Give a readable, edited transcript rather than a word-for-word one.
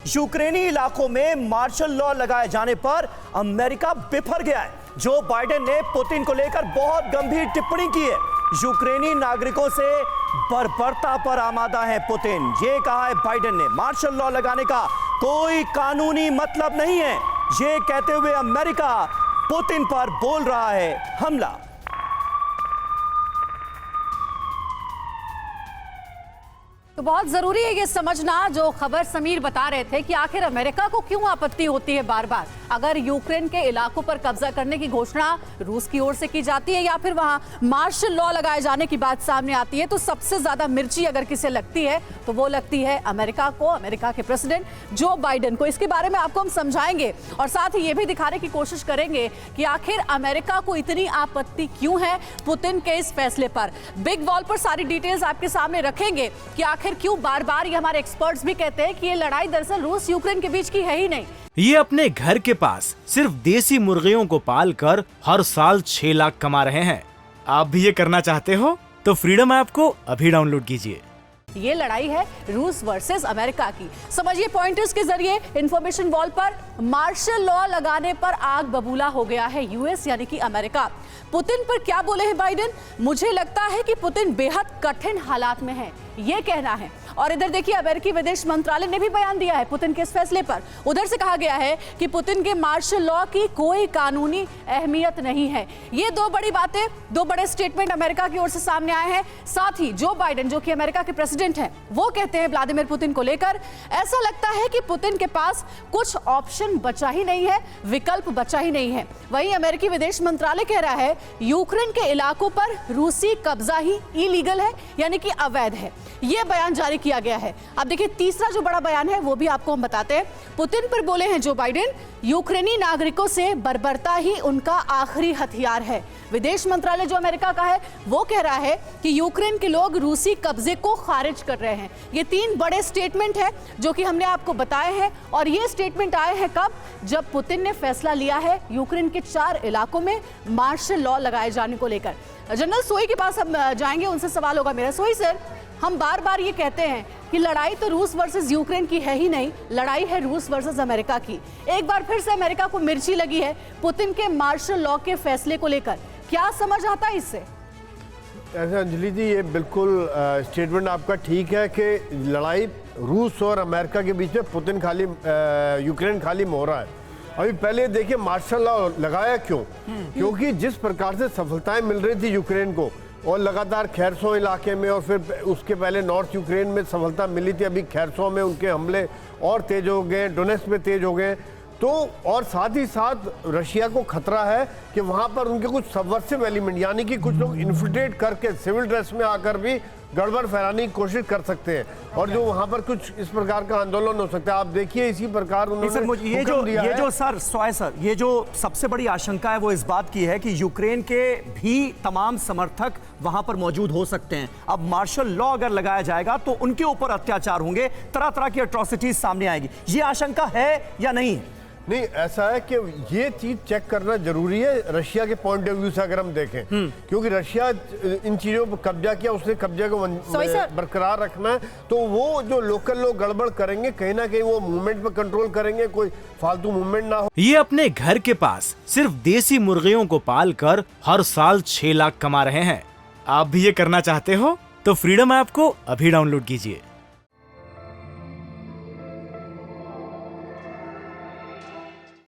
यूक्रेनी इलाकों में मार्शल लॉ लगाए जाने पर अमेरिका बिफर गया है। जो बाइडेन ने पुतिन को लेकर बहुत गंभीर टिप्पणी की है। यूक्रेनी नागरिकों से बर्बरता पर आमादा है पुतिन। ये कहा है बाइडेन ने, मार्शल लॉ लगाने का कोई कानूनी मतलब नहीं है। ये कहते हुए अमेरिका पुतिन पर बोल रहा है हमला। तो बहुत जरूरी है ये समझना, जो खबर समीर बता रहे थे, कि आखिर अमेरिका को क्यों आपत्ति होती है बार बार अगर यूक्रेन के इलाकों पर कब्जा करने की घोषणा रूस की ओर से की जाती है या फिर वहां मार्शल लॉ लगाए जाने की बात सामने आती है। तो सबसे ज्यादा मिर्ची अगर किसे लगती है तो वो लगती है अमेरिका को, अमेरिका के प्रेसिडेंट जो बाइडेन को। इसके बारे में आपको हम समझाएंगे और साथ ही ये भी दिखाने की कोशिश करेंगे कि आखिर अमेरिका को इतनी आपत्ति क्यों है पुतिन के इस फैसले पर। बिग वॉल पर सारी डिटेल्स आपके सामने रखेंगे कि आखिर क्यों बार बार ये हमारे एक्सपर्ट्स भी कहते हैं कि ये लड़ाई दरअसल रूस यूक्रेन के बीच की है ही नहीं। ये अपने घर के पास सिर्फ देसी मुर्गियों को पालकर हर साल 6 लाख कमा रहे हैं। आप भी ये करना चाहते हो तो फ्रीडम ऐप को अभी डाउनलोड कीजिए। ये लड़ाई है रूस वर्सेस अमेरिका की। समझिए पॉइंटर्स के जरिए इंफॉर्मेशन वॉल पर। मार्शल लॉ लगाने पर आग बबूला हो गया है यूएस यानी कि अमेरिका। पुतिन पर क्या बोले हैं बाइडेन? मुझे लगता है कि पुतिन बेहद कठिन हालात में है, ये कहना है। और इधर देखिए अमेरिकी विदेश मंत्रालय ने भी बयान दिया है पुतिन के इस फैसले पर। उधर से कहा गया है कि पुतिन के मार्शल लॉ की कोई कानूनी अहमियत नहीं है। ये दो बड़ी बातें, दो बड़े स्टेटमेंट अमेरिका की ओर से सामने आए हैं। साथ ही जो बाइडेन, जो कि अमेरिका के प्रेसिडेंट हैं, वो कहते हैं व्लादिमीर पुतिन को लेकर, ऐसा लगता है कि पुतिन के पास कुछ ऑप्शन बचा ही नहीं है, विकल्प बचा ही नहीं है। वहीं अमेरिकी विदेश मंत्रालय कह रहा है यूक्रेन के इलाकों पर रूसी कब्जा ही इलीगल है, यानी कि अवैध है। यह बयान जारी किया गया है। अब देखिए तीसरा जो बड़ा बयान है वो भी आपको हम बताते हैं। पुतिन पर बोले हैं जो बाइडेन, यूक्रेनी नागरिकों से बर्बरता ही उनका आखिरी हथियार है। विदेश मंत्रालय जो अमेरिका का है वो कह रहा है कि यूक्रेन के लोग रूसी कब्जे को खारिज कर रहे हैं। ये 3 बड़े स्टेटमेंट हैं जो कि हमने आपको बताए हैं। और ये स्टेटमेंट आए हैं कब? जब पुतिन ने फैसला लिया है यूक्रेन के 4 इलाकों में मार्शल लॉ लगाए जाने को लेकर। जनरल सोई के पास हम जाएंगे, उनसे सवाल होगा मेरा। सोई सर, हम बार बार ये कहते हैं कि लड़ाई तो रूस वर्सेस यूक्रेन की है ही नहीं, लड़ाई है रूस वर्सेस अमेरिका की। एक बार फिर से अमेरिका को मिर्ची लगी है पुतिन के मार्शल लॉ के फैसले को लेकर। क्या समझ आता है इससे? ऐसे अंजलि जी, ये बिल्कुल स्टेटमेंट आपका ठीक है कि लड़ाई रूस और अमेरिका के बीच में पुतिन खाली यूक्रेन खाली में हो रहा है। अभी पहले देखिए मार्शल लॉ लगाया क्यों? क्योंकि जिस प्रकार से सफलताएं मिल रही थी यूक्रेन को और लगातार खैरसों इलाके में और फिर उसके पहले नॉर्थ यूक्रेन में सफलता मिली थी, अभी खैरसों में उनके हमले और तेज हो गए, डोनेट्स्क में तेज हो गए। तो और साथ ही साथ रशिया को खतरा है कि वहां पर उनके कुछ सबवर्सिव एलिमेंट, यानी कि कुछ लोग इन्फिल्ट्रेट करके सिविल ड्रेस में आकर भी गड़बड़ फैलाने की कोशिश कर सकते हैं और जो वहां पर कुछ इस प्रकार का आंदोलन हो सकता है। आप देखिए इसी प्रकार उन्होंने ये जो सबसे बड़ी आशंका है वो इस बात की है कि यूक्रेन के भी तमाम समर्थक वहां पर मौजूद हो सकते हैं। अब मार्शल लॉ अगर लगाया जाएगा तो उनके ऊपर अत्याचार होंगे, तरह तरह की अट्रॉसिटीज सामने आएगी। ये आशंका है या नहीं? नहीं, ऐसा है कि ये चीज चेक करना जरूरी है रशिया के पॉइंट ऑफ व्यू से अगर हम देखें, क्योंकि रशिया इन चीजों पर कब्जा किया, उसने कब्जे को बरकरार रखना है। तो वो जो लोकल लोग गड़बड़ करेंगे, कहीं ना कहीं वो मूवमेंट पर कंट्रोल करेंगे, कोई फालतू मूवमेंट ना हो। ये अपने घर के पास सिर्फ देसी मुर्गियों को पालकर हर साल 6 लाख कमा रहे हैं। आप भी ये करना चाहते हो तो फ्रीडम ऐप को अभी डाउनलोड कीजिए।